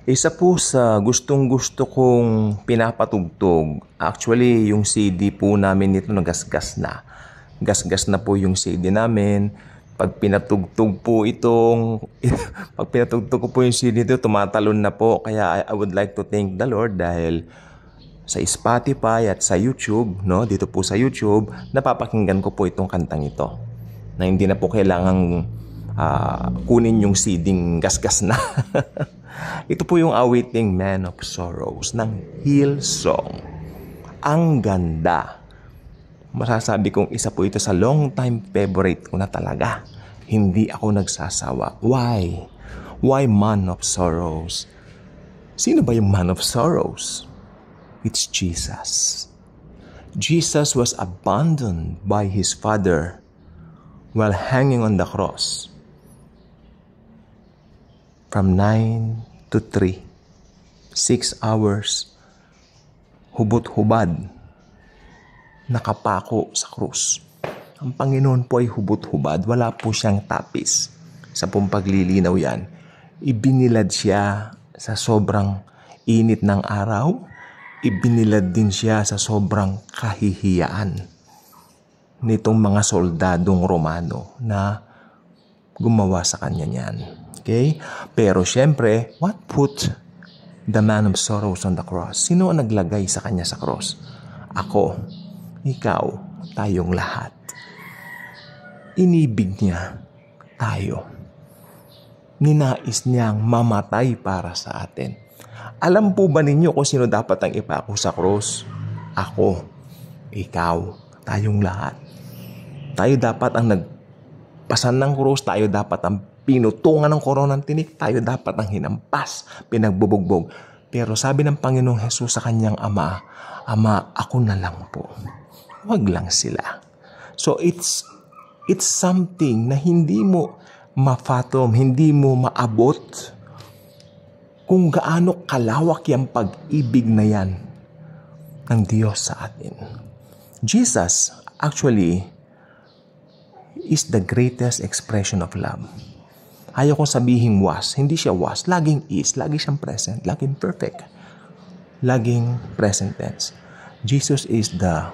Isa po sa gustong-gusto kong pinapatugtog, actually yung CD po namin nito nagasgas na. Gasgas na po yung CD namin. Pag pinatugtog po pag pinatugtog ko po yung CD nito, tumatalon na po. Kaya I would like to thank the Lord dahil sa Spotify at sa YouTube, no, dito po sa YouTube, napapakinggan ko po itong kantang ito. Na hindi na po kailangang kunin yung CD-ng gasgas na. Ito po yung awiting Man of Sorrows ng Hillsong. Ang ganda. Masasabi kong isa po ito sa long time favorite ko na talaga. Hindi ako nagsasawa. Why? Why Man of Sorrows? Sino ba yung Man of Sorrows? It's Jesus. Jesus was abandoned by His Father while hanging on the cross. From 9 to 3, 6 hours, hubot-hubad, nakapako sa krus. Ang Panginoon po ay hubot-hubad, wala po siyang tapis. Sa pong paglilinaw yan, ibinilad siya sa sobrang init ng araw, ibinilad din siya sa sobrang kahihiyaan nitong mga soldadong Romano na gumawa sa kanya niyan. Okay? Pero siyempre, what put the Man of Sorrows on the cross? Sino ang naglagay sa kanya sa cross? Ako, ikaw, tayong lahat. Inibig niya tayo. Ninais niyang mamatay para sa atin. Alam po ba ninyo kung sino dapat ang ipako sa cross? Ako, ikaw, tayong lahat. Tayo dapat ang nagpasan ng cross, tayo dapat ang pinutungan ng koronang tinik, tayo dapat ang hinampas, pinagbubugbog. Pero sabi ng Panginoong Hesus sa kanyang ama, Ama, ako na lang po. Huwag lang sila. So it's something na hindi mo ma-fathom, hindi mo maabot kung gaano kalawak yung pag-ibig na yan ng Diyos sa atin. Jesus actually is the greatest expression of love. Ayaw kong sabihin was. Hindi siya was. Laging is. Lagi siyang present. Laging perfect. Laging present tense. Jesus is the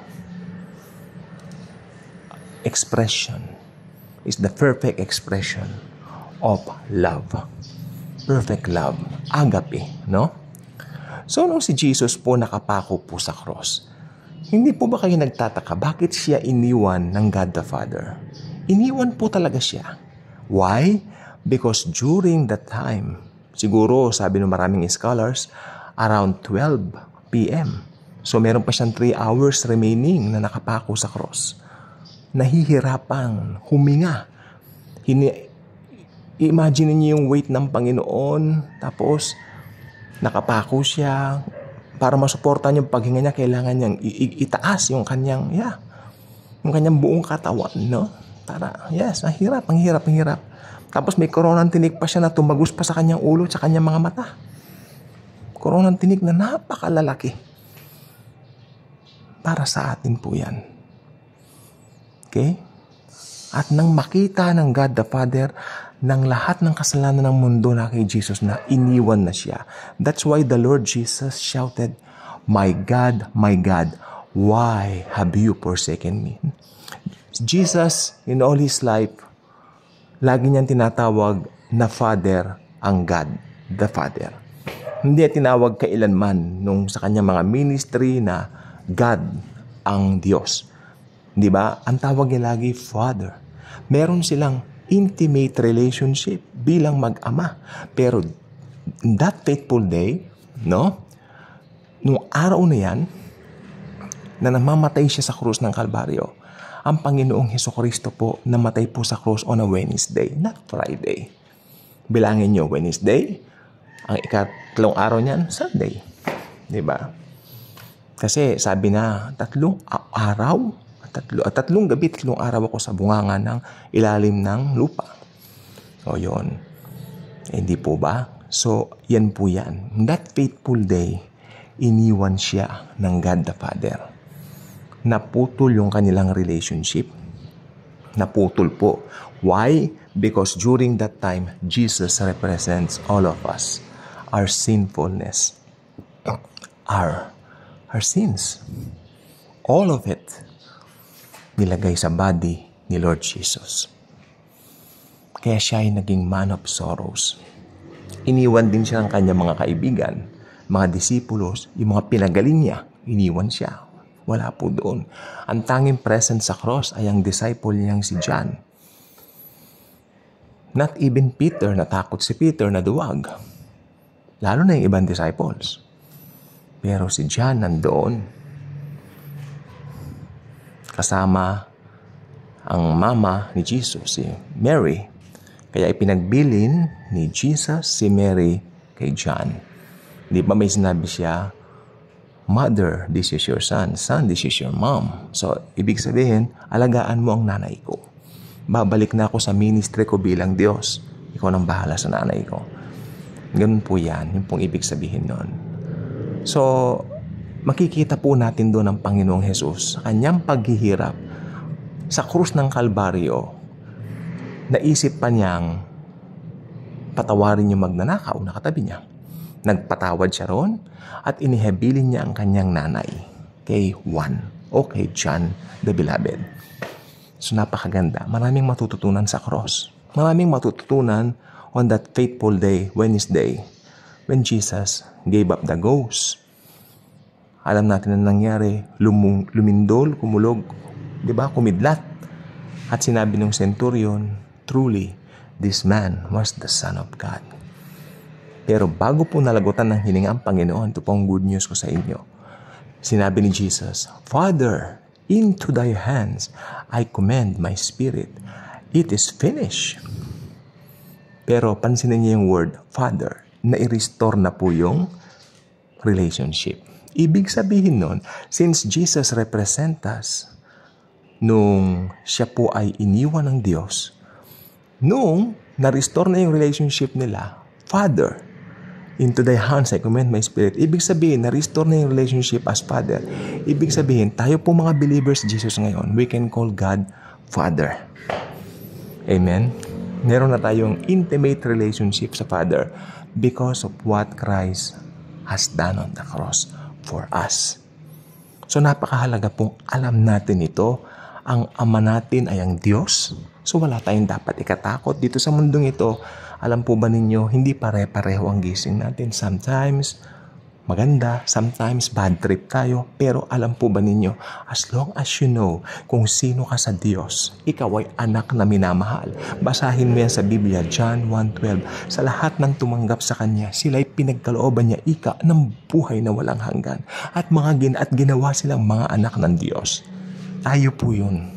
expression. Is the perfect expression of love. Perfect love. Agape. No? So, nung si Jesus po nakapako po sa cross, hindi po ba kayo nagtataka bakit siya iniwan ng God the Father? Iniwan po talaga siya. Why? Because during that time, siguro sabi ng maraming scholars, around 12 p.m. So meron pa siyang 3 hours remaining na nakapako sa cross. Nahihirapang huminga. Imagine niyo yung weight ng Panginoon, tapos nakapako siya. Para masuportan yung paghinga niya, kailangan niyang itaas yung kanyang buong katawan, no? Ang hirap. Tapos may koronang tinik pa siya na tumagos pa sa kanyang ulo at sa kanyang mga mata. Koronang tinik na napakalalaki. Para sa atin po yan. Okay? At nang makita ng God the Father ng lahat ng kasalanan ng mundo na kay Jesus na iniwan na siya. That's why the Lord Jesus shouted, my God, why have you forsaken me? Jesus, in all His life, lagi niyang tinatawag na Father ang God, the Father. Hindi niya tinawag kailanman nung sa kanyang mga ministry na God ang Diyos. Di ba? Ang tawag niya lagi Father. Meron silang intimate relationship bilang mag-ama. Pero in that fateful day, no? Nung araw na yan, na namamatay siya sa krus ng Kalbaryo, ang Panginoong Hesukristo po namatay po sa cross on a Wednesday, not Friday. Bilangin nyo, Wednesday. Ang ikatlong araw niyan, Sunday. Diba? Kasi sabi na, 3 araw, 3 gabi, 3 araw ako sa bunganga ng ilalim ng lupa. So, yun. Hindi po ba? So, yan po yan. That fateful day, iniwan siya ng God the Father. Naputol yung kanilang relationship. Naputol po. Why? Because during that time, Jesus represents all of us. our sinfulness, our sins. All of it nilagay sa body ni Lord Jesus. Kaya siya ay naging man of sorrows. Iniwan din siya ng kanyang mga kaibigan, mga disipulos, yung mga pinagaling niya, iniwan siya. Wala po doon. Ang tanging present sa cross ay ang disciple niyang si John. Not even Peter, natakot si Peter na duwag. Lalo na yung ibang disciples. Pero si John nandoon. Kasama ang mama ni Jesus, si Mary. Kaya ipinagbilin ni Jesus si Mary kay John. Di ba may sinabi siya, Mother, this is your son. Son, this is your mom. So, ibig sabihin, alagaan mo ang nanay ko. Babalik na ako sa ministry ko bilang Diyos. Ikaw nang bahala sa nanay ko. Ganun po yan. Yung pong ibig sabihin nun. So, makikita po natin doon ang Panginoong Jesus sa kanyang paghihirap sa krus ng Kalbaryo. Naisip pa niyang patawarin yung magnanakaw na katabi niya. Nagpatawad siya roon at inihebilin niya ang kanyang nanay kay Juan o kay John the Beloved. So napakaganda. Maraming matututunan sa cross. Maraming matututunan on that fateful day, Wednesday, when Jesus gave up the ghost. Alam natin na nangyari, lumindol, kumulog, di ba? Kumidlat. At sinabi ng centurion, truly, this man was the Son of God. Pero bago po nalagutan ng hininga ang Panginoon, ito pong good news ko sa inyo. Sinabi ni Jesus, Father, into thy hands I commend my spirit. It is finished. Pero pansinin niyo yung word, Father, na i-restore na po yung relationship. Ibig sabihin nun, since Jesus represent us, nung siya po ay iniwan ng Diyos, nung na-restore na yung relationship nila, Father, into thy hands I commend my spirit. Ibig sabihin, na-restore na yung relationship as Father. Ibig sabihin, tayo po mga believers Jesus ngayon, we can call God Father. Amen? Meron na tayong intimate relationship sa Father because of what Christ has done on the cross for us. So napakahalaga pong alam natin ito. Ang Ama natin ay ang Diyos. So wala tayong dapat ikatakot dito sa mundong ito. Alam po ba ninyo, hindi pare-pareho ang gising natin. Sometimes maganda, sometimes bad trip tayo. Pero alam po ba ninyo, as long as you know kung sino ka sa Diyos, ikaw ay anak na minamahal. Basahin mo yan sa Biblia, John 1:12. Sa lahat ng tumanggap sa Kanya, sila'y pinagkalooban niya ika ng buhay na walang hanggan. At ginawa silang mga anak ng Diyos. Tayo po yun.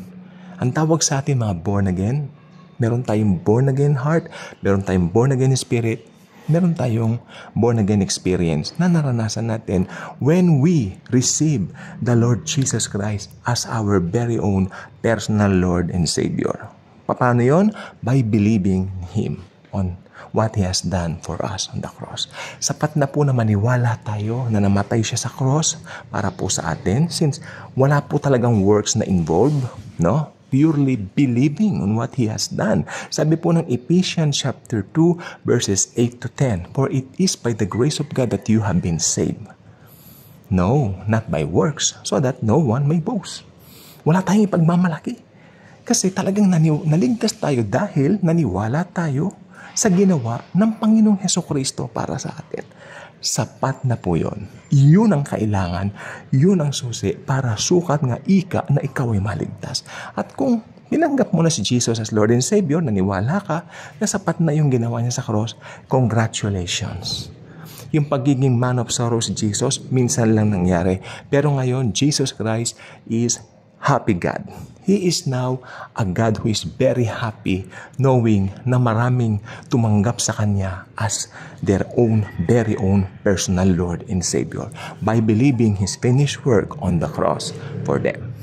Ang tawag sa atin mga born again, meron tayong born again heart, meron tayong born again spirit, meron tayong born again experience na naranasan natin when we receive the Lord Jesus Christ as our very own personal Lord and Savior. Paano yun? By believing Him on what He has done for us on the cross. Sapat na po na maniwala tayo na namatay siya sa cross para po sa atin since wala po talagang works na involved, no? Purely believing on what He has done. Sabi po ng Ephesians chapter 2 verses 8 to 10, For it is by the grace of God that you have been saved. No, not by works, so that no one may boast. Wala tayong ipagmamalaki. Kasi talagang naligtas tayo dahil naniwala tayo sa ginawa ng Panginoong Hesukristo para sa atin. Sapat na po yun. Yun ang kailangan. Yun ang susi para sukat nga ika na ikaw ay maligtas. At kung tinanggap mo na si Jesus as Lord and Savior, naniwala ka na sapat na yung ginawa niya sa cross, congratulations. Yung pagiging man of sorrow si Jesus, minsan lang nangyari. Pero ngayon, Jesus Christ is happy God. He is now a God who is very happy knowing na maraming tumanggap sa Kanya as their own, very own personal Lord and Savior by believing His finished work on the cross for them.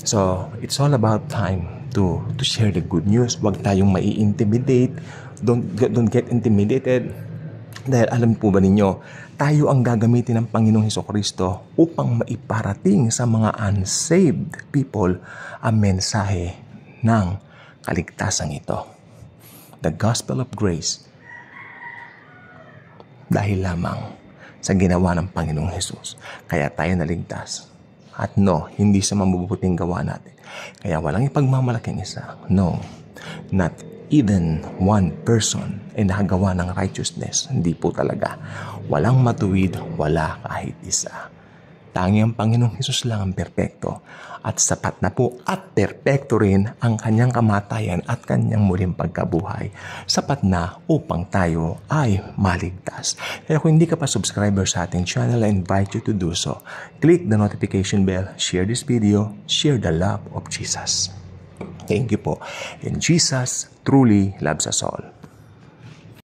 So, it's all about time to share the good news. Huwag tayong mai-intimidate. Don't get intimidated. Dahil alam po ba ninyo, tayo ang gagamitin ng Panginoong Hesukristo upang maiparating sa mga unsaved people ang mensahe ng kaligtasan ito. The gospel of grace dahil lamang sa ginawa ng Panginoong Hesus. Kaya tayo naligtas. At no, hindi sa mabubuting gawa natin. Kaya walang ipagmamalaki ang isa. No, not even one person ay nakagawa ng righteousness. Hindi po talaga. Walang matuwid, wala kahit isa. Tangi ang Panginoong Hesus lang ang perpekto. At sapat na po at perpekto rin ang kanyang kamatayan at kanyang muling pagkabuhay. Sapat na upang tayo ay maligtas. Kaya kung hindi ka pa subscriber sa ating channel, I invite you to do so. Click the notification bell, share this video, share the love of Jesus. Thank you po. And Jesus truly loves us all.